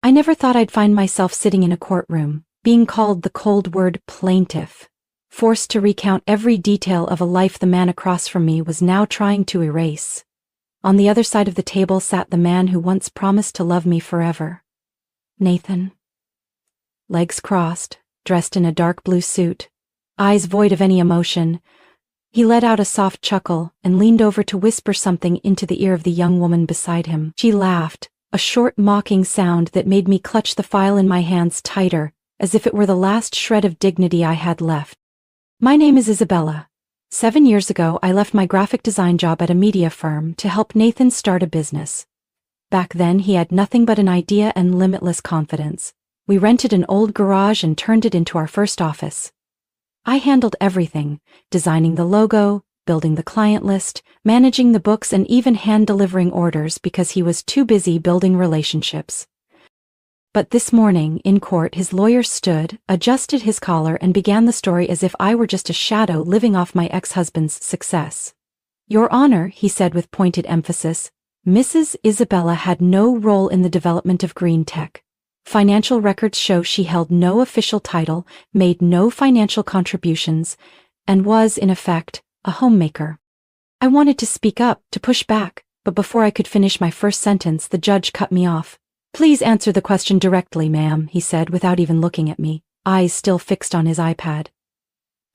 I never thought I'd find myself sitting in a courtroom, being called the cold word plaintiff, forced to recount every detail of a life the man across from me was now trying to erase. On the other side of the table sat the man who once promised to love me forever. Nathan. Legs crossed, dressed in a dark blue suit, eyes void of any emotion. He let out a soft chuckle and leaned over to whisper something into the ear of the young woman beside him. She laughed, a short mocking sound that made me clutch the file in my hands tighter, as if it were the last shred of dignity I had left. My name is Isabella. 7 years ago, I left my graphic design job at a media firm to help Nathan start a business. Back then, he had nothing but an idea and limitless confidence. We rented an old garage and turned it into our first office. I handled everything, designing the logo, building the client list, managing the books, and even hand-delivering orders because he was too busy building relationships. But this morning, in court, his lawyer stood, adjusted his collar, and began the story as if I were just a shadow living off my ex-husband's success. Your Honor, he said with pointed emphasis, Mrs. Isabella had no role in the development of green tech. Financial records show she held no official title, made no financial contributions, and was, in effect, a homemaker. I wanted to speak up, to push back, but before I could finish my first sentence, the judge cut me off. Please answer the question directly, ma'am, he said without even looking at me, eyes still fixed on his iPad.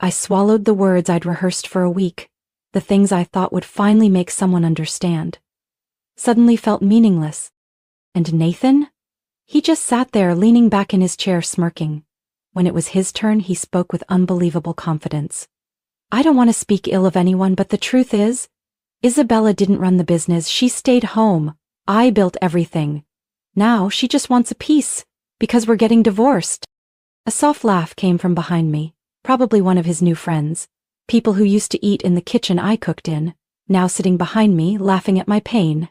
I swallowed the words I'd rehearsed for a week, the things I thought would finally make someone understand. Suddenly felt meaningless. And Nathan? He just sat there leaning back in his chair smirking. When it was his turn, he spoke with unbelievable confidence. I don't want to speak ill of anyone, but the truth is, Isabella didn't run the business, she stayed home. I built everything. Now she just wants a piece, because we're getting divorced. A soft laugh came from behind me, probably one of his new friends, people who used to eat in the kitchen I cooked in, now sitting behind me, laughing at my pain.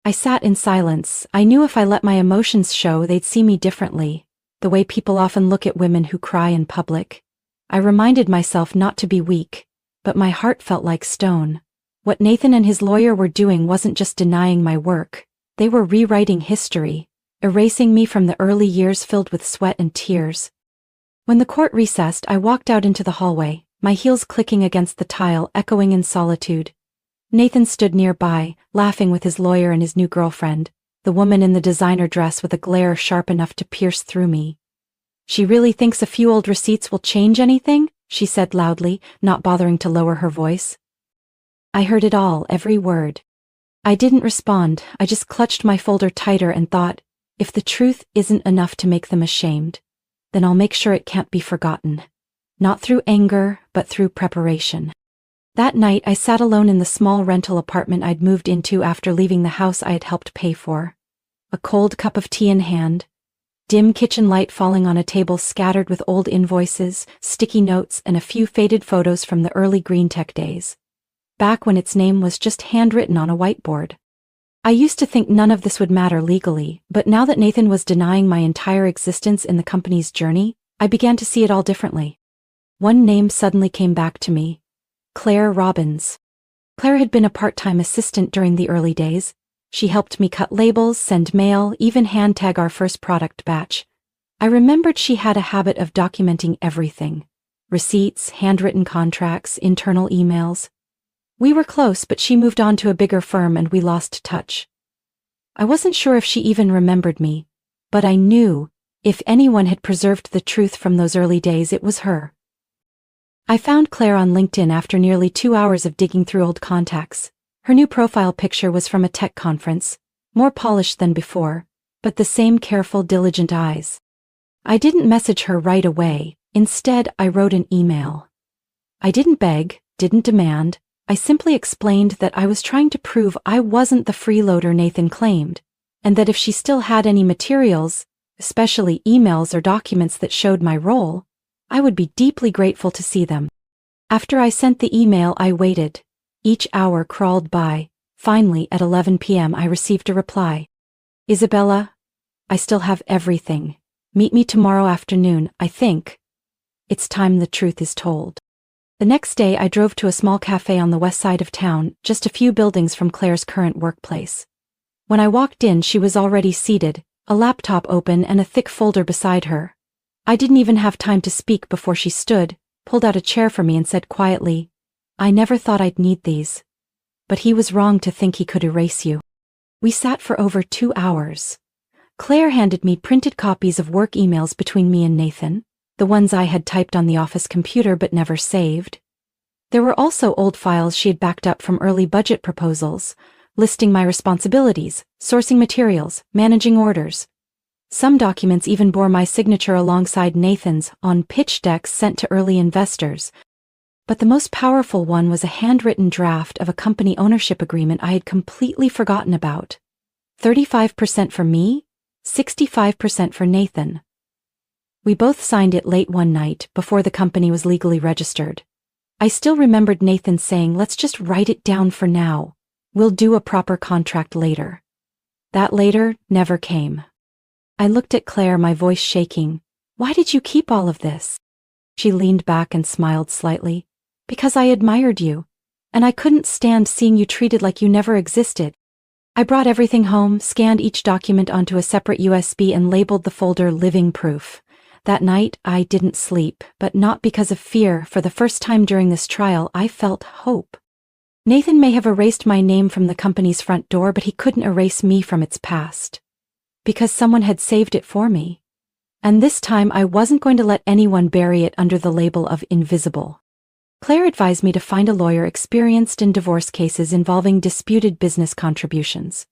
I sat in silence. I knew if I let my emotions show, they'd see me differently, the way people often look at women who cry in public. I reminded myself not to be weak, but my heart felt like stone. What Nathan and his lawyer were doing wasn't just denying my work. They were rewriting history, erasing me from the early years filled with sweat and tears. When the court recessed, I walked out into the hallway, my heels clicking against the tile, echoing in solitude. Nathan stood nearby, laughing with his lawyer and his new girlfriend, the woman in the designer dress with a glare sharp enough to pierce through me. She really thinks a few old receipts will change anything? She said loudly, not bothering to lower her voice. I heard it all, every word. I didn't respond, I just clutched my folder tighter and thought, if the truth isn't enough to make them ashamed, then I'll make sure it can't be forgotten. Not through anger, but through preparation. That night, I sat alone in the small rental apartment I'd moved into after leaving the house I had helped pay for. A cold cup of tea in hand, dim kitchen light falling on a table scattered with old invoices, sticky notes, and a few faded photos from the early green tech days. Back when its name was just handwritten on a whiteboard. I used to think none of this would matter legally, but now that Nathan was denying my entire existence in the company's journey, I began to see it all differently. One name suddenly came back to me. Claire Robbins. Claire had been a part-time assistant during the early days. She helped me cut labels, send mail, even hand-tag our first product batch. I remembered she had a habit of documenting everything. Receipts, handwritten contracts, internal emails. We were close, but she moved on to a bigger firm and we lost touch. I wasn't sure if she even remembered me, but I knew, if anyone had preserved the truth from those early days, it was her. I found Claire on LinkedIn after nearly 2 hours of digging through old contacts. Her new profile picture was from a tech conference, more polished than before, but the same careful, diligent eyes. I didn't message her right away. Instead, I wrote an email. I didn't beg, didn't demand. I simply explained that I was trying to prove I wasn't the freeloader Nathan claimed, and that if she still had any materials, especially emails or documents that showed my role, I would be deeply grateful to see them. After I sent the email, I waited. Each hour crawled by. Finally, at 11 p.m., I received a reply. Isabella, I still have everything. Meet me tomorrow afternoon, I think. It's time the truth is told. The next day, I drove to a small cafe on the west side of town, just a few buildings from Claire's current workplace. When I walked in, she was already seated, a laptop open and a thick folder beside her. I didn't even have time to speak before she stood, pulled out a chair for me and said quietly, "I never thought I'd need these. But he was wrong to think he could erase you." We sat for over 2 hours. Claire handed me printed copies of work emails between me and Nathan, the ones I had typed on the office computer but never saved. There were also old files she had backed up from early budget proposals, listing my responsibilities, sourcing materials, managing orders. Some documents even bore my signature alongside Nathan's on pitch decks sent to early investors. But the most powerful one was a handwritten draft of a company ownership agreement I had completely forgotten about. 35% for me, 65% for Nathan. We both signed it late one night before the company was legally registered. I still remembered Nathan saying, "Let's just write it down for now. We'll do a proper contract later." That later never came. I looked at Claire, my voice shaking. "Why did you keep all of this?" She leaned back and smiled slightly. "Because I admired you, and I couldn't stand seeing you treated like you never existed." I brought everything home, scanned each document onto a separate USB and labeled the folder Living Proof. That night, I didn't sleep, but not because of fear. For the first time during this trial, I felt hope. Nathan may have erased my name from the company's front door, but he couldn't erase me from its past. Because someone had saved it for me. And this time, I wasn't going to let anyone bury it under the label of invisible. Claire advised me to find a lawyer experienced in divorce cases involving disputed business contributions.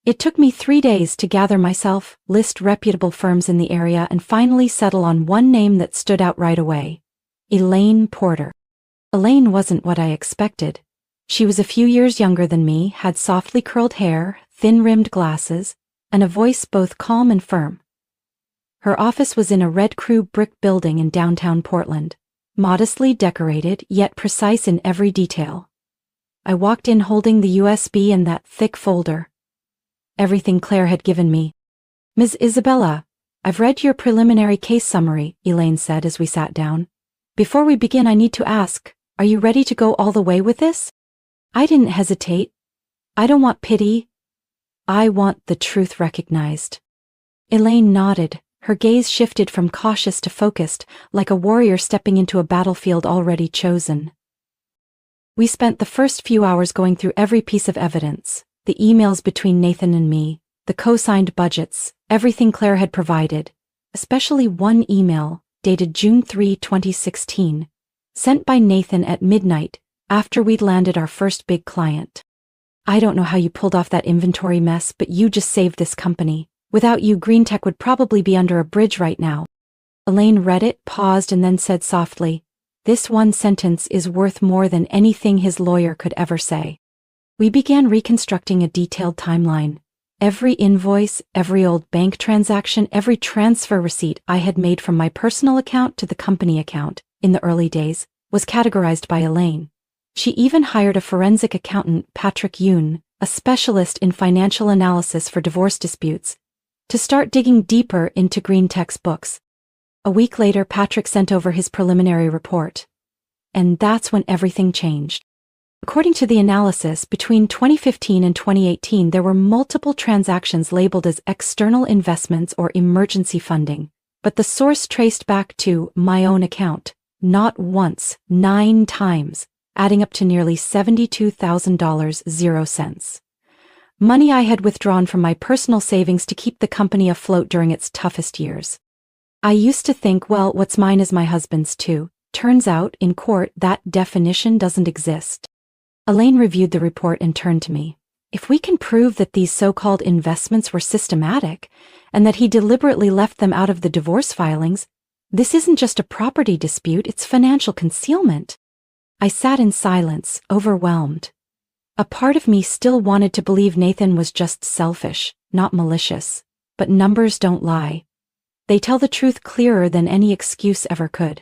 It took me 3 days to gather myself, list reputable firms in the area, and finally settle on one name that stood out right away: Elaine Porter. Elaine wasn't what I expected. She was a few years younger than me, had softly curled hair, thin-rimmed glasses, and a voice both calm and firm. Her office was in a red crew brick building in downtown Portland, modestly decorated yet precise in every detail. I walked in holding the USB and that thick folder. Everything Claire had given me. "Ms. Isabella, I've read your preliminary case summary," Elaine said as we sat down. "Before we begin, I need to ask, are you ready to go all the way with this?" I didn't hesitate. "I don't want pity. I want the truth recognized." Elaine nodded. Her gaze shifted from cautious to focused, like a warrior stepping into a battlefield already chosen. We spent the first few hours going through every piece of evidence, the emails between Nathan and me, the co-signed budgets, everything Claire had provided, especially one email, dated June 3, 2016, sent by Nathan at midnight, after we'd landed our first big client. "I don't know how you pulled off that inventory mess, but you just saved this company. Without you, Green Tech would probably be under a bridge right now." Elaine read it, paused, and then said softly, "This one sentence is worth more than anything his lawyer could ever say." We began reconstructing a detailed timeline. Every invoice, every old bank transaction, every transfer receipt I had made from my personal account to the company account, in the early days, was categorized by Elaine. She even hired a forensic accountant, Patrick Yoon, a specialist in financial analysis for divorce disputes, to start digging deeper into Green Tech's books. A week later, Patrick sent over his preliminary report. And that's when everything changed. According to the analysis, between 2015 and 2018, there were multiple transactions labeled as external investments or emergency funding, but the source traced back to my own account, not once, 9 times, adding up to nearly $72,000, 0 cents. Money I had withdrawn from my personal savings to keep the company afloat during its toughest years. I used to think, well, what's mine is my husband's too. Turns out, in court, that definition doesn't exist. Elaine reviewed the report and turned to me. "If we can prove that these so-called investments were systematic, and that he deliberately left them out of the divorce filings, this isn't just a property dispute, it's financial concealment." I sat in silence, overwhelmed. A part of me still wanted to believe Nathan was just selfish, not malicious. But numbers don't lie. They tell the truth clearer than any excuse ever could.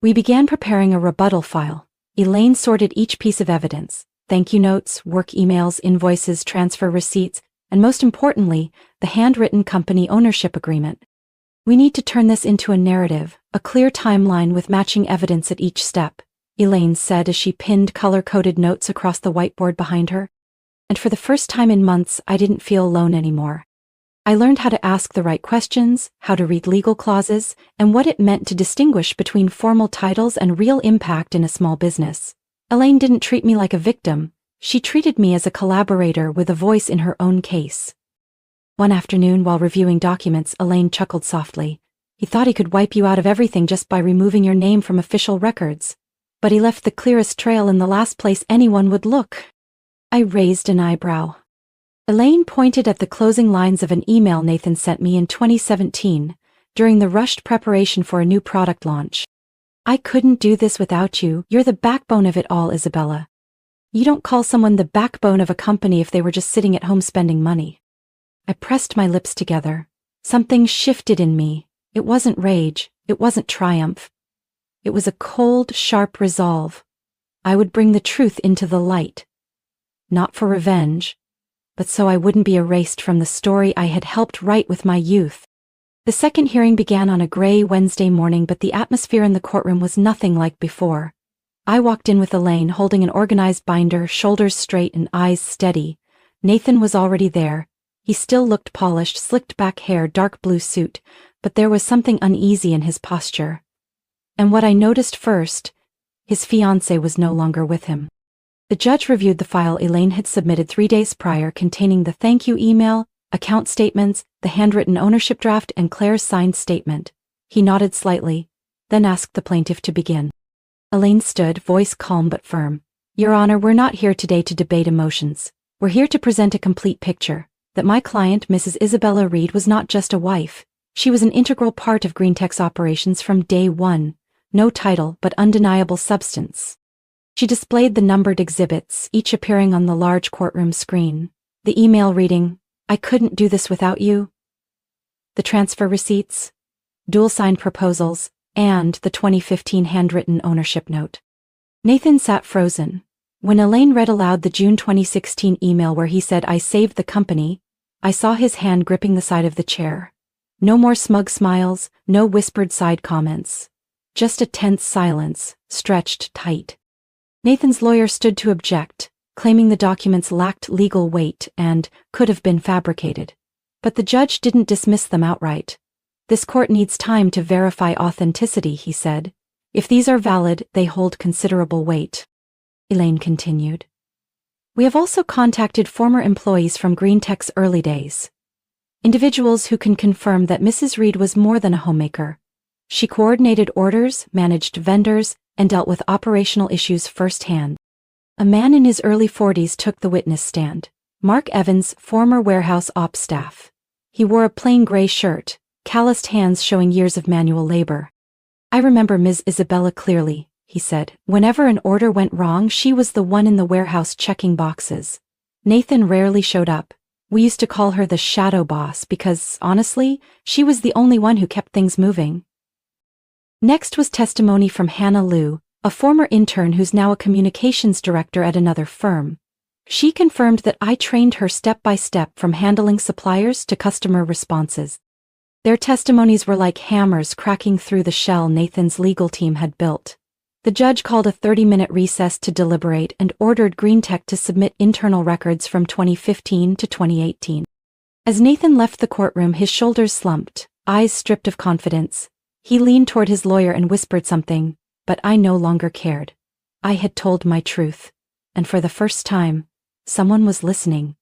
We began preparing a rebuttal file. Elaine sorted each piece of evidence: thank you notes, work emails, invoices, transfer receipts, and most importantly, the handwritten company ownership agreement. "We need to turn this into a narrative, a clear timeline with matching evidence at each step," Elaine said as she pinned color-coded notes across the whiteboard behind her. And for the first time in months, I didn't feel alone anymore. I learned how to ask the right questions, how to read legal clauses, and what it meant to distinguish between formal titles and real impact in a small business. Elaine didn't treat me like a victim. She treated me as a collaborator with a voice in her own case. One afternoon while reviewing documents, Elaine chuckled softly. He thought he could wipe you out of everything just by removing your name from official records. But he left the clearest trail in the last place anyone would look. I raised an eyebrow. Elaine pointed at the closing lines of an email Nathan sent me in 2017, during the rushed preparation for a new product launch. I couldn't do this without you. You're the backbone of it all, Isabella. You don't call someone the backbone of a company if they were just sitting at home spending money. I pressed my lips together. Something shifted in me. It wasn't rage. It wasn't triumph. It was a cold, sharp resolve. I would bring the truth into the light. Not for revenge, but so I wouldn't be erased from the story I had helped write with my youth. The second hearing began on a gray Wednesday morning, but the atmosphere in the courtroom was nothing like before. I walked in with Elaine holding an organized binder, shoulders straight and eyes steady. Nathan was already there. He still looked polished, slicked back hair, dark blue suit, but there was something uneasy in his posture. And what I noticed first, his fiancée was no longer with him. The judge reviewed the file Elaine had submitted 3 days prior, containing the thank you email, account statements, the handwritten ownership draft, and Claire's signed statement. He nodded slightly, then asked the plaintiff to begin. Elaine stood, voice calm but firm. Your Honor, we're not here today to debate emotions. We're here to present a complete picture, that my client, Mrs. Isabella Reed, was not just a wife. She was an integral part of GreenTech's operations from day one. No title, but undeniable substance. She displayed the numbered exhibits, each appearing on the large courtroom screen. The email reading, I couldn't do this without you. The transfer receipts, dual-signed proposals, and the 2015 handwritten ownership note. Nathan sat frozen. When Elaine read aloud the June 2016 email where he said, I saved the company, I saw his hand gripping the side of the chair. No more smug smiles, no whispered side comments. Just a tense silence, stretched tight. Nathan's lawyer stood to object, claiming the documents lacked legal weight and could have been fabricated. But the judge didn't dismiss them outright. This court needs time to verify authenticity, he said. If these are valid, they hold considerable weight. Elaine continued. We have also contacted former employees from GreenTech's early days. Individuals who can confirm that Mrs. Reed was more than a homemaker. She coordinated orders, managed vendors, and dealt with operational issues firsthand. A man in his early 40s took the witness stand. Mark Evans, former warehouse ops staff. He wore a plain gray shirt, calloused hands showing years of manual labor. I remember Ms. Isabella clearly, he said. Whenever an order went wrong, she was the one in the warehouse checking boxes. Nathan rarely showed up. We used to call her the shadow boss because, honestly, she was the only one who kept things moving. Next was testimony from Hannah Liu, a former intern who's now a communications director at another firm. She confirmed that I trained her step by step from handling suppliers to customer responses. Their testimonies were like hammers cracking through the shell Nathan's legal team had built. The judge called a 30-minute recess to deliberate and ordered GreenTech to submit internal records from 2015 to 2018. As Nathan left the courtroom, his shoulders slumped, eyes stripped of confidence. He leaned toward his lawyer and whispered something, but I no longer cared. I had told my truth, and for the first time, someone was listening.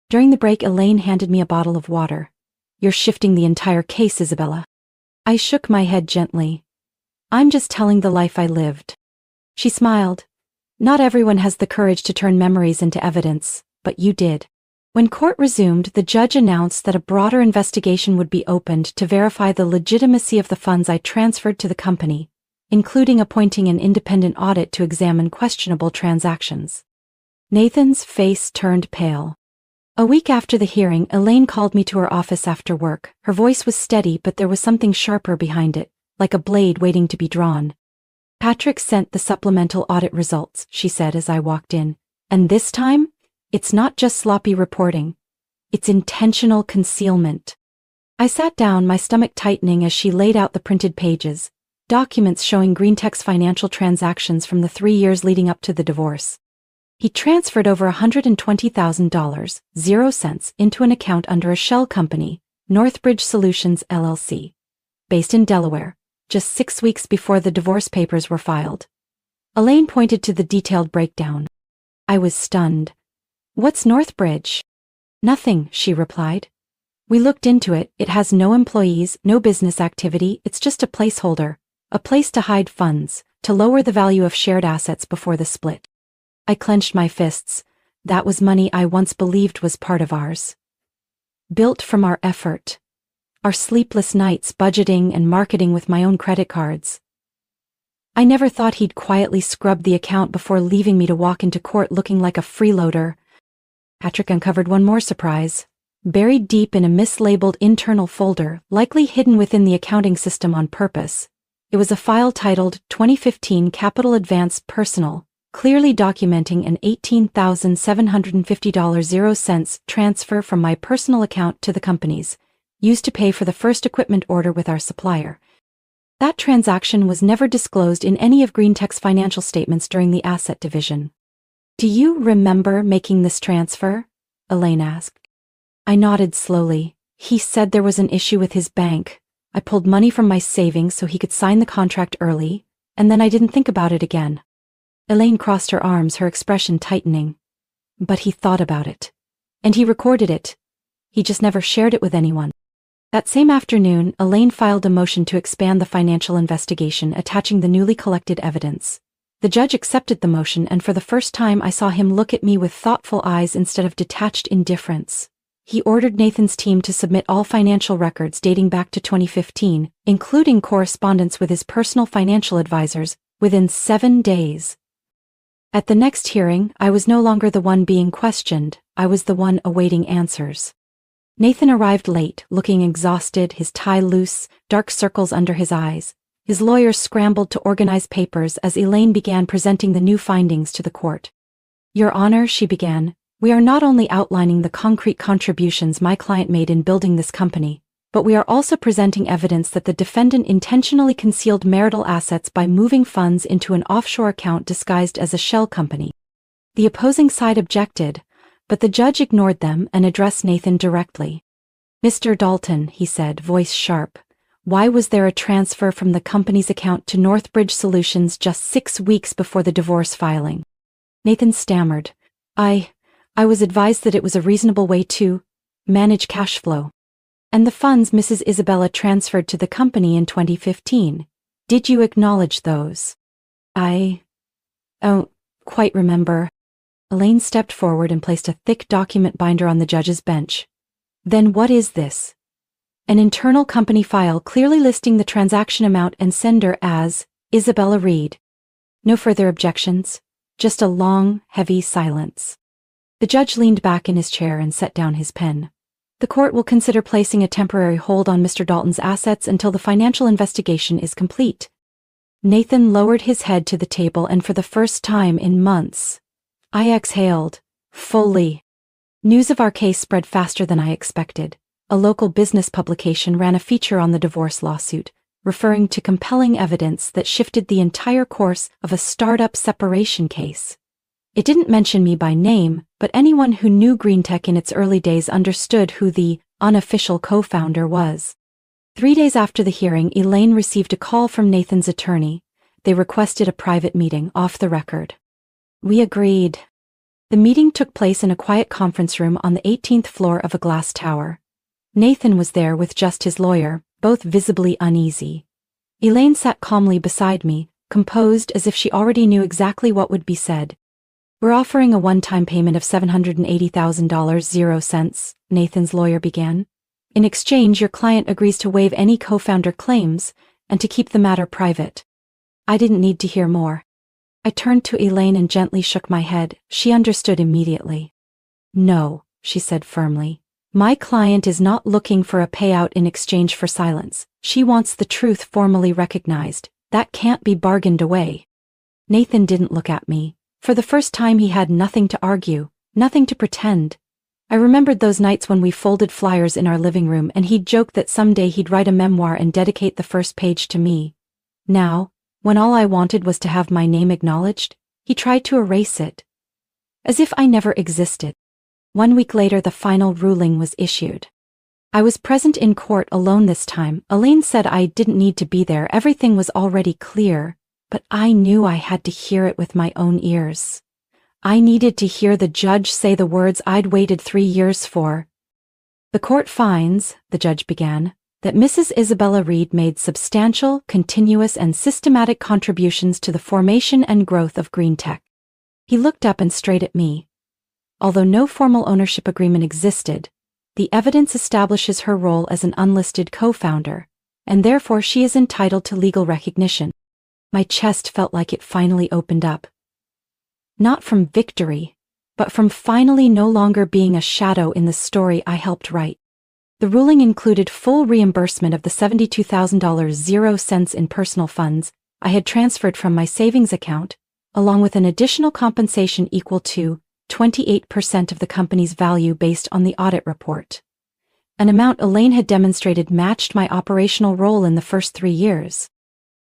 During the break, Elaine handed me a bottle of water. You're shifting the entire case, Isabella. I shook my head gently. I'm just telling the life I lived. She smiled. Not everyone has the courage to turn memories into evidence, but you did. When court resumed, the judge announced that a broader investigation would be opened to verify the legitimacy of the funds I transferred to the company, including appointing an independent audit to examine questionable transactions. Nathan's face turned pale. A week after the hearing, Elaine called me to her office after work. Her voice was steady, but there was something sharper behind it, like a blade waiting to be drawn. Patrick sent the supplemental audit results, she said as I walked in. And this time, it's not just sloppy reporting. It's intentional concealment. I sat down, my stomach tightening as she laid out the printed pages, documents showing GreenTech's financial transactions from the 3 years leading up to the divorce. He transferred over $120,000, 0 cents, into an account under a shell company, Northbridge Solutions LLC, based in Delaware, just 6 weeks before the divorce papers were filed. Elaine pointed to the detailed breakdown. I was stunned. What's Northbridge? Nothing, she replied. We looked into it. It has no employees, no business activity. It's just a placeholder, a place to hide funds, to lower the value of shared assets before the split. I clenched my fists. That was money I once believed was part of ours. Built from our effort. Our sleepless nights budgeting and marketing with my own credit cards. I never thought he'd quietly scrub the account before leaving me to walk into court looking like a freeloader. Patrick uncovered one more surprise. Buried deep in a mislabeled internal folder, likely hidden within the accounting system on purpose. It was a file titled 2015 Capital Advance Personal, clearly documenting an $18,750 0 cents transfer from my personal account to the company's, used to pay for the first equipment order with our supplier. That transaction was never disclosed in any of GreenTech's financial statements during the asset division. Do you remember making this transfer? Elaine asked. I nodded slowly. He said there was an issue with his bank. I pulled money from my savings so he could sign the contract early, and then I didn't think about it again. Elaine crossed her arms, her expression tightening. But he thought about it. And he recorded it. He just never shared it with anyone. That same afternoon, Elaine filed a motion to expand the financial investigation, attaching the newly collected evidence. The judge accepted the motion, and for the first time I saw him look at me with thoughtful eyes instead of detached indifference. He ordered Nathan's team to submit all financial records dating back to 2015, including correspondence with his personal financial advisors, within 7 days. At the next hearing, I was no longer the one being questioned, I was the one awaiting answers. Nathan arrived late, looking exhausted, his tie loose, dark circles under his eyes. His lawyers scrambled to organize papers as Elaine began presenting the new findings to the court. Your Honor, she began, we are not only outlining the concrete contributions my client made in building this company, but we are also presenting evidence that the defendant intentionally concealed marital assets by moving funds into an offshore account disguised as a shell company. The opposing side objected, but the judge ignored them and addressed Nathan directly. Mr. Dalton, he said, voice sharp, why was there a transfer from the company's account to Northbridge Solutions just 6 weeks before the divorce filing? Nathan stammered, I was advised that it was a reasonable way to manage cash flow. And the funds Mrs. Isabella transferred to the company in 2015. Did you acknowledge those? I don't quite remember. Elaine stepped forward and placed a thick document binder on the judge's bench. Then what is this? An internal company file clearly listing the transaction amount and sender as Isabella Reed. No further objections, just a long, heavy silence. The judge leaned back in his chair and set down his pen. The court will consider placing a temporary hold on Mr. Dalton's assets until the financial investigation is complete. Nathan lowered his head to the table, and for the first time in months, I exhaled, fully. News of our case spread faster than I expected. A local business publication ran a feature on the divorce lawsuit, referring to compelling evidence that shifted the entire course of a startup separation case. It didn't mention me by name, but anyone who knew GreenTech in its early days understood who the unofficial co-founder was. 3 days after the hearing, Elaine received a call from Nathan's attorney. They requested a private meeting off the record. We agreed. The meeting took place in a quiet conference room on the 18th floor of a glass tower. Nathan was there with just his lawyer, both visibly uneasy. Elaine sat calmly beside me, composed as if she already knew exactly what would be said. We're offering a one-time payment of $780,000 0 cents, Nathan's lawyer began. In exchange, your client agrees to waive any co-founder claims and to keep the matter private. I didn't need to hear more. I turned to Elaine and gently shook my head. She understood immediately. No, she said firmly. My client is not looking for a payout in exchange for silence. She wants the truth formally recognized. That can't be bargained away. Nathan didn't look at me. For the first time he had nothing to argue, nothing to pretend. I remembered those nights when we folded flyers in our living room and he'd joked that someday he'd write a memoir and dedicate the first page to me. Now, when all I wanted was to have my name acknowledged, he tried to erase it. as if I never existed. 1 week later, the final ruling was issued. I was present in court alone this time. Elaine said I didn't need to be there, everything was already clear, but I knew I had to hear it with my own ears. I needed to hear the judge say the words I'd waited 3 years for. The court finds, the judge began, that Mrs. Isabella Reed made substantial, continuous and systematic contributions to the formation and growth of Green Tech. He looked up and straight at me. Although no formal ownership agreement existed, the evidence establishes her role as an unlisted co-founder, and therefore she is entitled to legal recognition. My chest felt like it finally opened up. Not from victory, but from finally no longer being a shadow in the story I helped write. The ruling included full reimbursement of the $72,000 0 cents in personal funds I had transferred from my savings account, along with an additional compensation equal to 28% of the company's value based on the audit report. An amount Elaine had demonstrated matched my operational role in the first 3 years.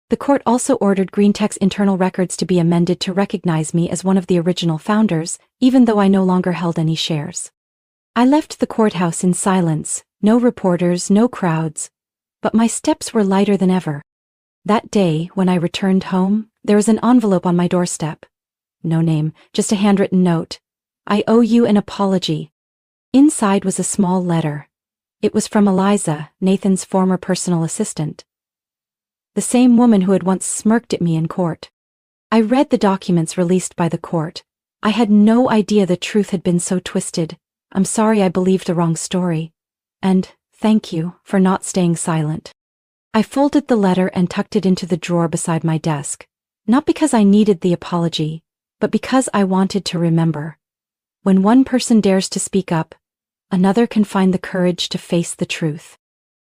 The court also ordered Green Tech's internal records to be amended to recognize me as one of the original founders, even though I no longer held any shares. I left the courthouse in silence, no reporters, no crowds, but my steps were lighter than ever. That day, when I returned home, there was an envelope on my doorstep. No name, just a handwritten note. I owe you an apology. Inside was a small letter. It was from Eliza, Nathan's former personal assistant. The same woman who had once smirked at me in court. I read the documents released by the court. I had no idea the truth had been so twisted. I'm sorry I believed the wrong story. And thank you for not staying silent. I folded the letter and tucked it into the drawer beside my desk, not because I needed the apology, but because I wanted to remember. When one person dares to speak up, another can find the courage to face the truth.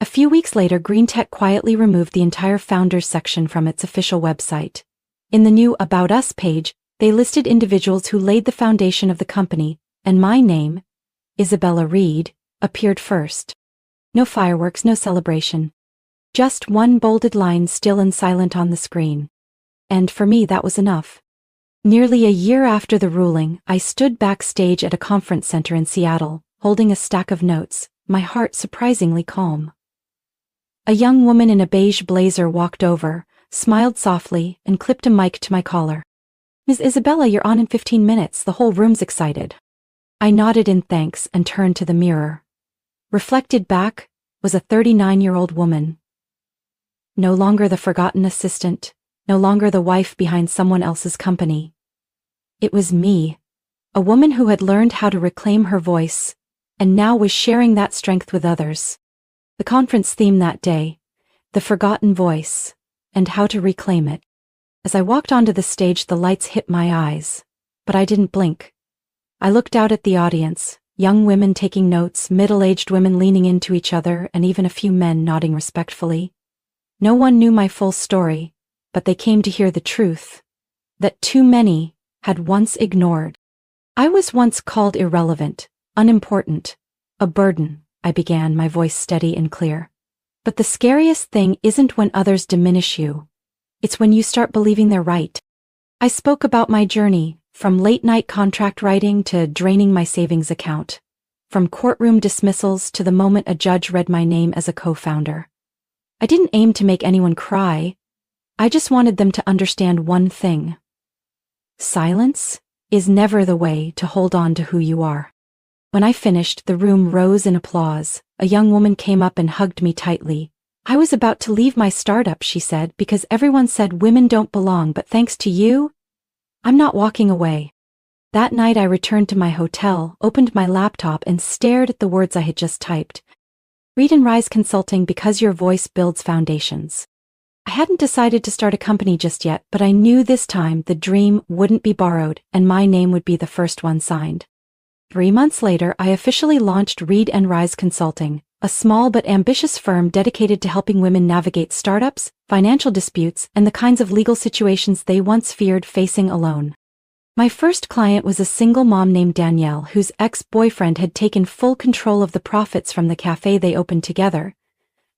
A few weeks later, Green Tech quietly removed the entire Founders section from its official website. In the new About Us page, they listed individuals who laid the foundation of the company, and my name, Isabella Reed, appeared first. No fireworks, no celebration. Just one bolded line still and silent on the screen. And for me, that was enough. Nearly a year after the ruling, I stood backstage at a conference center in Seattle, holding a stack of notes, my heart surprisingly calm. A young woman in a beige blazer walked over, smiled softly, and clipped a mic to my collar. "Ms. Isabella, you're on in 15 minutes, the whole room's excited." I nodded in thanks and turned to the mirror. Reflected back was a 39-year-old woman. No longer the forgotten assistant, no longer the wife behind someone else's company. It was me, a woman who had learned how to reclaim her voice, and now was sharing that strength with others. The conference theme that day, the forgotten voice, and how to reclaim it. As I walked onto the stage, the lights hit my eyes, but I didn't blink. I looked out at the audience, young women taking notes, middle-aged women leaning into each other, and even a few men nodding respectfully. No one knew my full story, but they came to hear the truth, that too many had once ignored. I was once called irrelevant, unimportant, a burden, I began, my voice steady and clear. But the scariest thing isn't when others diminish you. It's when you start believing they're right. I spoke about my journey, from late-night contract writing to draining my savings account, from courtroom dismissals to the moment a judge read my name as a co-founder. I didn't aim to make anyone cry. I just wanted them to understand one thing. Silence is never the way to hold on to who you are. When I finished, the room rose in applause. A young woman came up and hugged me tightly. "I was about to leave my startup," she said, "because everyone said women don't belong, but thanks to you, I'm not walking away." That night I returned to my hotel, opened my laptop and stared at the words I had just typed. Read and Rise Consulting, because your voice builds foundations. I hadn't decided to start a company just yet, but I knew this time the dream wouldn't be borrowed and my name would be the first one signed. 3 months later, I officially launched Read and Rise Consulting, a small but ambitious firm dedicated to helping women navigate startups, financial disputes, and the kinds of legal situations they once feared facing alone. My first client was a single mom named Danielle, whose ex-boyfriend had taken full control of the profits from the cafe they opened together.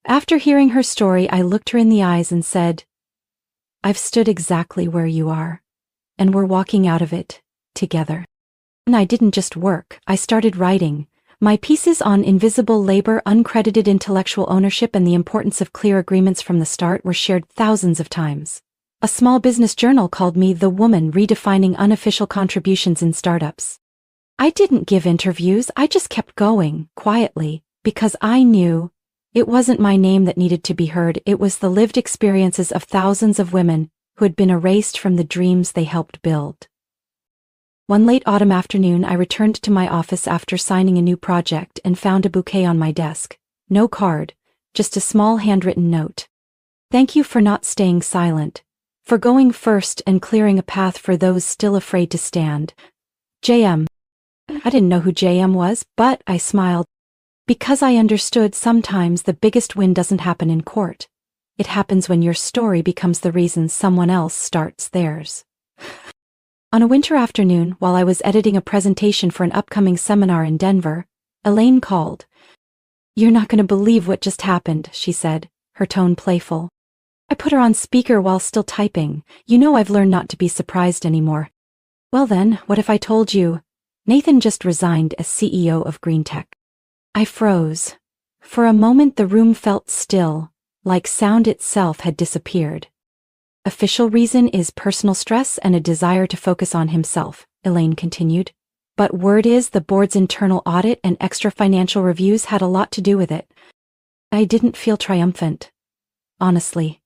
After hearing her story, I looked her in the eyes and said, "I've stood exactly where you are, and we're walking out of it together." And I didn't just work, I started writing. My pieces on invisible labor, uncredited intellectual ownership, and the importance of clear agreements from the start were shared thousands of times. A small business journal called me the woman redefining unofficial contributions in startups. I didn't give interviews, I just kept going, quietly, because I knew it wasn't my name that needed to be heard, it was the lived experiences of thousands of women who had been erased from the dreams they helped build. One late autumn afternoon, I returned to my office after signing a new project and found a bouquet on my desk. No card, just a small handwritten note. Thank you for not staying silent, for going first and clearing a path for those still afraid to stand. JM. I didn't know who JM was, but I smiled. Because I understood sometimes the biggest win doesn't happen in court. It happens when your story becomes the reason someone else starts theirs. On a winter afternoon, while I was editing a presentation for an upcoming seminar in Denver, Elaine called. "You're not going to believe what just happened," she said, her tone playful. I put her on speaker while still typing. "You know I've learned not to be surprised anymore." "Well then, what if I told you? Nathan just resigned as CEO of Green Tech." I froze. For a moment the room felt still, like sound itself had disappeared. "Official reason is personal stress and a desire to focus on himself," Elaine continued. "But word is the board's internal audit and extra financial reviews had a lot to do with it." I didn't feel triumphant. Honestly.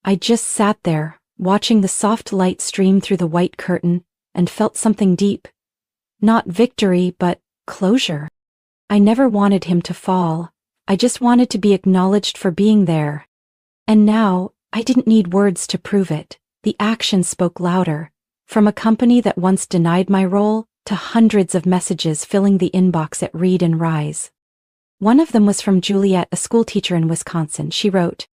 I just sat there, watching the soft light stream through the white curtain, and felt something deep. Not victory, but closure. I never wanted him to fall. I just wanted to be acknowledged for being there. And now, I didn't need words to prove it. The action spoke louder. From a company that once denied my role, to hundreds of messages filling the inbox at Read and Rise. One of them was from Juliet, a schoolteacher in Wisconsin. She wrote,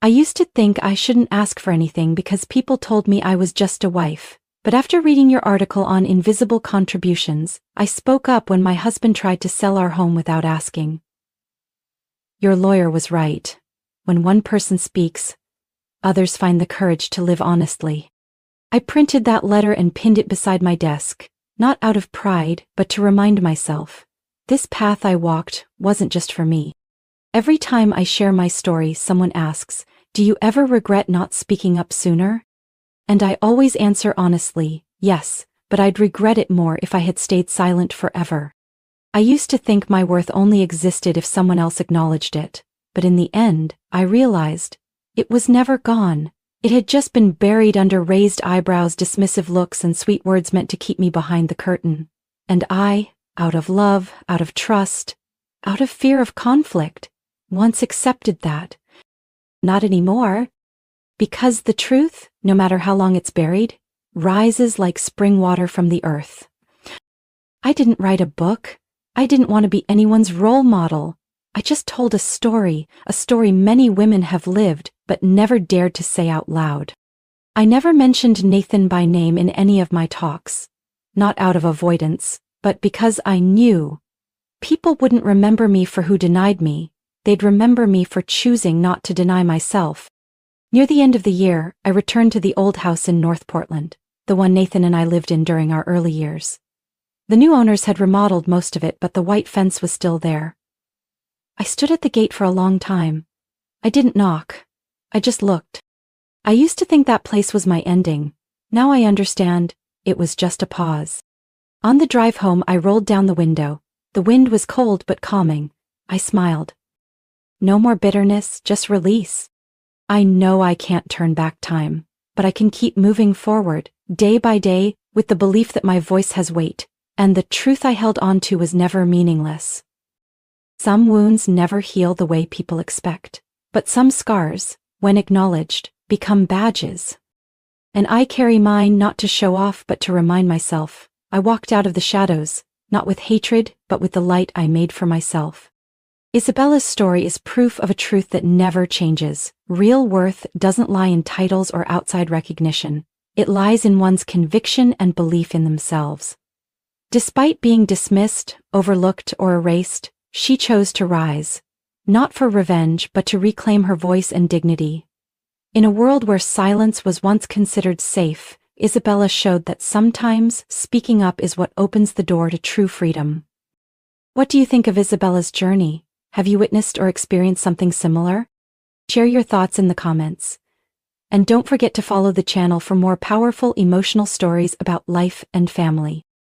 "I used to think I shouldn't ask for anything because people told me I was just a wife. But after reading your article on invisible contributions, I spoke up when my husband tried to sell our home without asking." Your lawyer was right. When one person speaks, others find the courage to live honestly. I printed that letter and pinned it beside my desk, not out of pride, but to remind myself, this path I walked wasn't just for me. Every time I share my story, someone asks, "Do you ever regret not speaking up sooner?" And I always answer honestly, yes, but I'd regret it more if I had stayed silent forever. I used to think my worth only existed if someone else acknowledged it, but in the end, I realized it was never gone. It had just been buried under raised eyebrows, dismissive looks, and sweet words meant to keep me behind the curtain. And I, out of love, out of trust, out of fear of conflict, once accepted that. Not anymore. Because the truth, no matter how long it's buried, rises like spring water from the earth. I didn't write a book. I didn't want to be anyone's role model. I just told a story many women have lived, but never dared to say out loud. I never mentioned Nathan by name in any of my talks. Not out of avoidance, but because I knew people wouldn't remember me for who denied me. They'd remember me for choosing not to deny myself. Near the end of the year, I returned to the old house in North Portland, the one Nathan and I lived in during our early years. The new owners had remodeled most of it, but the white fence was still there. I stood at the gate for a long time. I didn't knock. I just looked. I used to think that place was my ending. Now I understand, it was just a pause. On the drive home, I rolled down the window. The wind was cold but calming. I smiled. No more bitterness, just release. I know I can't turn back time, but I can keep moving forward, day by day, with the belief that my voice has weight, and the truth I held on to was never meaningless. Some wounds never heal the way people expect, but some scars, when acknowledged, become badges. And I carry mine not to show off but to remind myself. I walked out of the shadows, not with hatred, but with the light I made for myself. Isabella's story is proof of a truth that never changes. Real worth doesn't lie in titles or outside recognition. It lies in one's conviction and belief in themselves. Despite being dismissed, overlooked, or erased, she chose to rise. Not for revenge, but to reclaim her voice and dignity. In a world where silence was once considered safe, Isabella showed that sometimes speaking up is what opens the door to true freedom. What do you think of Isabella's journey? Have you witnessed or experienced something similar? Share your thoughts in the comments. And don't forget to follow the channel for more powerful emotional stories about life and family.